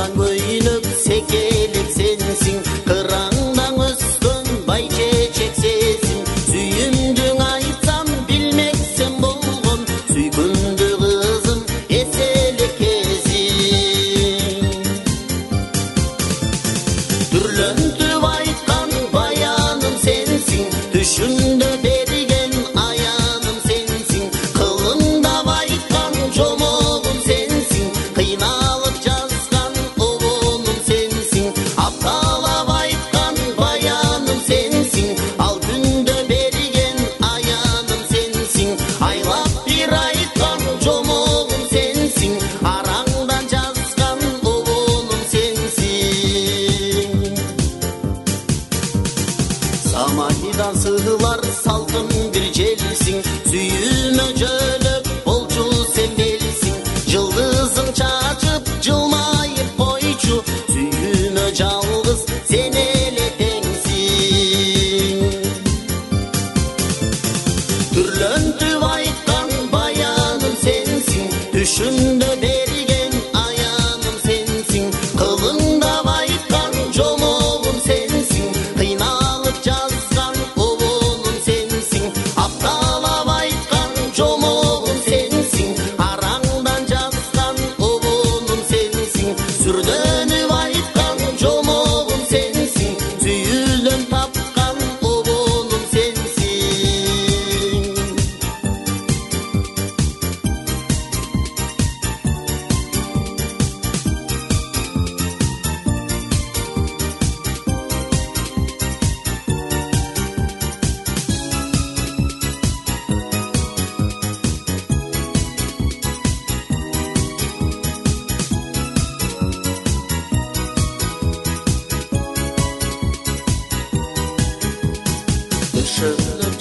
Сан көйлек секелек сенсің, қыраңдан өскен бай чечек сесің. Сүйімдің айтсам білмексен болғым, сүйкімді қызым еселік кезің. Түрлентіп айтқан баяным сенсің, түшінде берген аяным сенсің. Қылыңдап айтқан жомоғым сенсің, қиналып жазған ұғыным сенсің. Апталап айтқан баяным сенсің, ал күнде берген аяным сенсің. Айлап бір айтқан жомоғым сенсің, араңдан жазған ұғыным сенсің. Самайдан сығылар салқын бір желсің, сүйіме жөліп болчу сен белсің. Жылдызың чачып жылмайып қойчу, сүйіме жалғыз сен еле теңсің. Түрлентіп айтқан баяным сенсің, түшінде берген аяным сенсің. Қылыңдап айтқан жомоғым сенсің, қиналып жазған ұғыным сенсің. Апталап айтқан жомоғым сенсің, араңдан жазған ұғыным сенсің. Сүрденіп айтқан жомоғым сенсің, сүйілден тапқан ұғыным сенсің. Düşünüp